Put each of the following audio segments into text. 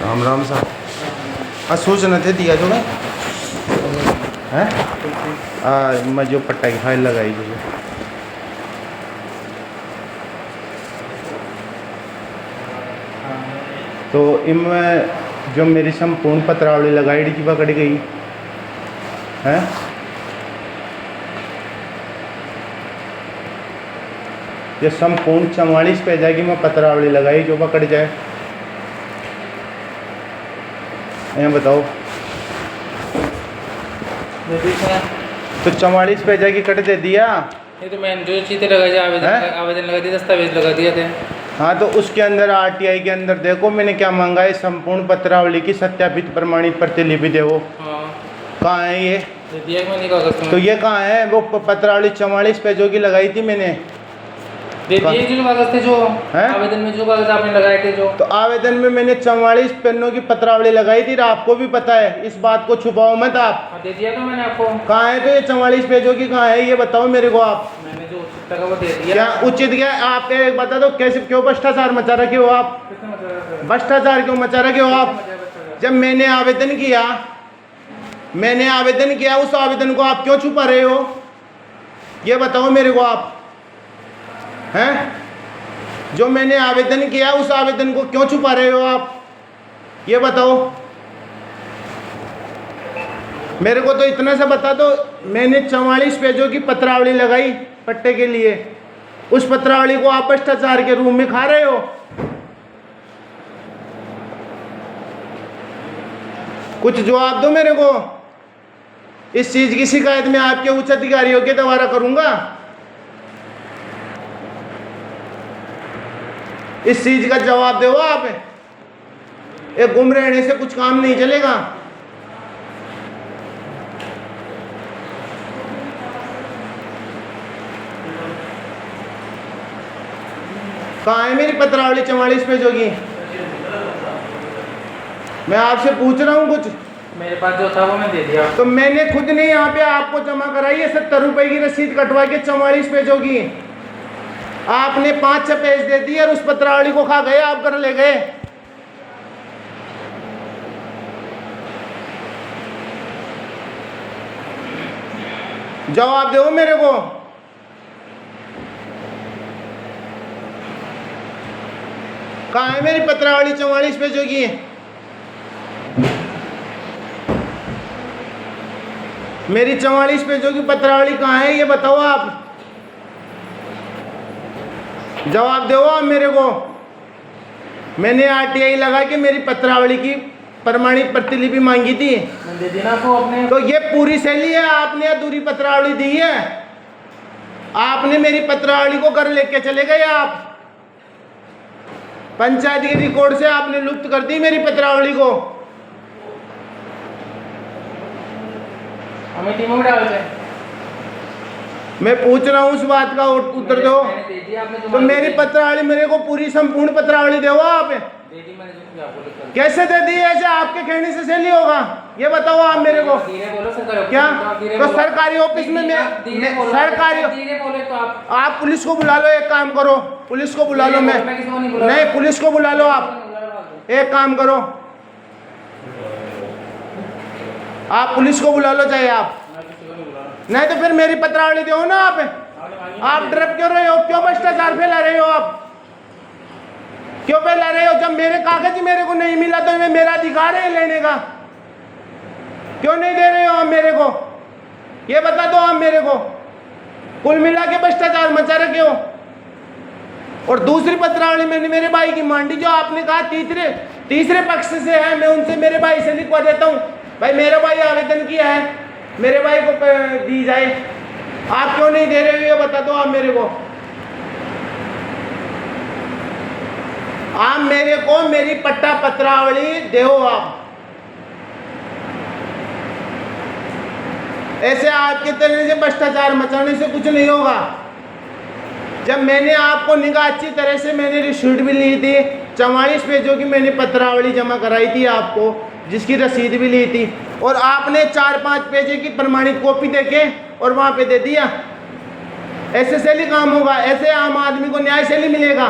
राम राम साहब। हाँ सूचना थे दिया जो है मैं जो पट्टा की फाइल लगाई जो तो इनमें जो मेरी संपूर्ण पत्रावली लगाई की पकड़ गई है। ये संपूर्ण 44 पे जाएगी मैं पत्रावली लगाई जो पकड़ जाए। यहाँ बताओ तो 44 पे जाएगी कट दे दिया। ये तो मैंने जो चीज़ें लगाई आवेदन लगा दिया, दस्तावेज लगा दिए थे। हाँ तो उसके अंदर आरटीआई के अंदर देखो मैंने क्या मांगा है, संपूर्ण पत्रावली की सत्यापित प्रमाणित प्रतिलिपि दे। वो कहाँ है ये? दिया मैंने कागज में। तो ये कहाँ है? वो पत्रावली 44 पेजों की लगाई थी मैंने। दे दिए जो कागज थे, जो आवेदन में जो कागज आपने लगाए थे जो। तो आवेदन में मैंने 44 पेनों की पत्रावली लगाई थी, आपको भी पता है, इस बात को छुपाओ मत आप। दे दिया था मैंने आपको। कहाँ है तो ये 44 पेजों की कहाँ है ये बताओ मेरे को आप। मैंने जो उचित लगा वो दे दिया। क्या उचित क्या आप एक बता दो, कैसे क्यों भ्रष्टाचार मचा रखे हो आप? भ्रष्टाचार क्यों मचा रखे हो आप? जब मैंने आवेदन किया उस आवेदन को आप क्यों छुपा रहे हो ये बताओ मेरे को आप हैं? जो मैंने आवेदन किया उस आवेदन को क्यों छुपा रहे हो आप ये बताओ मेरे को। तो इतना सा बता दो, मैंने 44 पेजों की पत्रावली लगाई पट्टे के लिए, उस पत्रावली को आप भ्रष्टाचार के रूप में खा रहे हो। कुछ जवाब दो मेरे को। इस चीज की शिकायत मैं आपके उच्च अधिकारियों के द्वारा करूंगा। इस चीज का जवाब दो आप। एक गुम रहने से कुछ काम नहीं चलेगा। कहाँ है मेरी पत्रावली 44 पेजों की? मैं आपसे पूछ रहा हूँ कुछ। मेरे पास जो था वो मैं दे दिया। तो मैंने खुद ने यहाँ पे आपको जमा कराई है 70 रुपए की रसीद कटवा के 44 पेजों की। आपने 5-6 पेज दे दिए और उस पत्रावली को खा गए, आप कर ले गए। जवाब दो मेरे को। कहाँ है मेरी पत्रावली 44 पेजों की? मेरी 44 पेजों की पत्रावली कहाँ है ये बताओ आप। जवाब दो आप मेरे को। मैंने आरटीआई लगा के मेरी पत्रावली की प्रमाणित प्रतिलिपि मांगी थी, दे दी ना आपको आपने। तो ये पूरी सैली है, आपने अधूरी पत्रावली दी है। आपने मेरी पत्रावली को घर लेके चले गए आप। पंचायत के रिकॉर्ड से आपने लुप्त कर दी मेरी पत्रावली को। हमें टीमों में डाल दें। मैं पूछ रहा हूँ उस बात का उत्तर दो। तो मेरी पत्रावली मेरे को पूरी संपूर्ण पत्रावली दो आप। कैसे दे दी? ऐसे आपके कहने से सैली होगा ये बताओ आप मेरे को। क्या तो सरकारी ऑफिस में मैं सरकारी आप पुलिस को बुला लो, एक काम करो पुलिस को बुला लो। मैं नहीं, पुलिस को बुला लो आप। एक काम करो आप पुलिस को बुला लो चाहे आप, नहीं तो फिर मेरी पत्रावली दो ना आप डर क्यों रहे हो? क्यों भ्रष्टाचार फैला रहे हो आप? क्यों फैला रहे हो? जब मेरे कागज ही मेरे को नहीं मिला तो ये मेरा अधिकार है लेने का। क्यों नहीं दे रहे हो आप मेरे को ये बता दो आप मेरे को। कुल मिला के भ्रष्टाचार मचा रखे हो। और दूसरी पत्रावली मैंने मेरे भाई की मांडी, जो आपने कहा तीसरे पक्ष से है, मैं उनसे मेरे भाई से लिखवा देता हूँ। भाई मेरा भाई आवेदन किया है, मेरे भाई को दी जाए। आप क्यों नहीं दे रहे हो ये बता दो आप मेरे को। आप मेरे को मेरी पट्टा पत्रावली दो आप। ऐसे आपके तरह से भ्रष्टाचार मचाने से कुछ नहीं होगा। जब मैंने आपको निगाह अच्छी तरह से मैंने रिसीट भी ली थी, 44 पेजों की मैंने पत्रावली जमा कराई थी आपको, जिसकी रसीद भी ली थी, और आपने 4-5 पेज की प्रमाणित कॉपी देके और वहाँ पे दे दिया। ऐसे से ही काम होगा, ऐसे आम आदमी को न्याय से नहीं मिलेगा।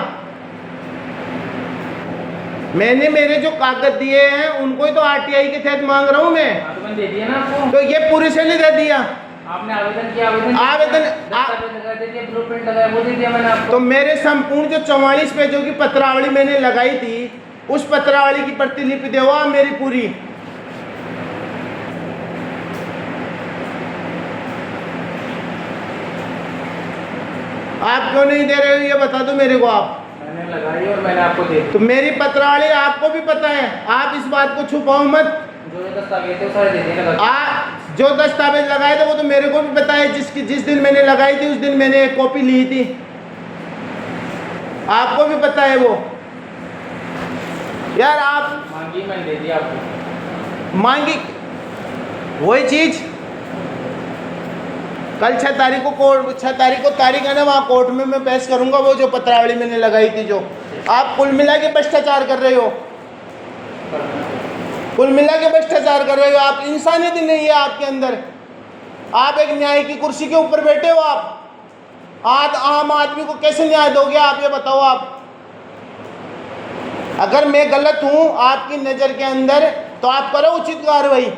मैंने मेरे जो कागज दिए हैं उनको ही तो आरटीआई के तहत मांग रहा हूँ मैं। हाँ, तो मैंने दे दिया ना आपको। तो ये पूरी सैलरी दे दिया आपने आवेदन किया, आवेदन लगा दे दिया, ब्लूप्रिंट लगाया, वो दे दिया मैंने आपको। तो मेरे संपूर्ण जो 44 पेजों की पत्रावली मैंने लगाई थी उस पत्रावली की प्रतिलिपि दो आप मेरी पूरी। आप क्यों नहीं दे रहे हो ये बता दो मेरे को आप। मैंने लगाई और मैंने आपको दे दी। तो मेरी पत्रावली आपको भी पता है, आप इस बात को छुपाओ मत। जो दस्तावेज थे वो सारे दे दिए लगा। जो दस्तावेज लगाए थे वो तो मेरे को भी पता है, जिस दिन मैंने लगाई थी उस दिन मैंने एक कॉपी ली थी, आपको भी पता है वो। यार आप मांगी, मैंने दे दिया आपको। मांगी वही चीज कल 6 तारीख को कोर्ट, 6 तारीख को तारीख है ना, वहाँ कोर्ट में मैं पेश करूंगा वो जो पत्रावली मैंने लगाई थी। जो आप कुल मिला के भ्रष्टाचार कर रहे हो, कुल मिला के भ्रष्टाचार कर रहे हो आप। इंसानियत ही नहीं है आपके अंदर। आप एक न्याय की कुर्सी के ऊपर बैठे हो, आप आज आम आदमी को कैसे न्याय दोगे आप ये बताओ आप। अगर मैं गलत हूं आपकी नज़र के अंदर तो आप करो उचित कार्रवाई।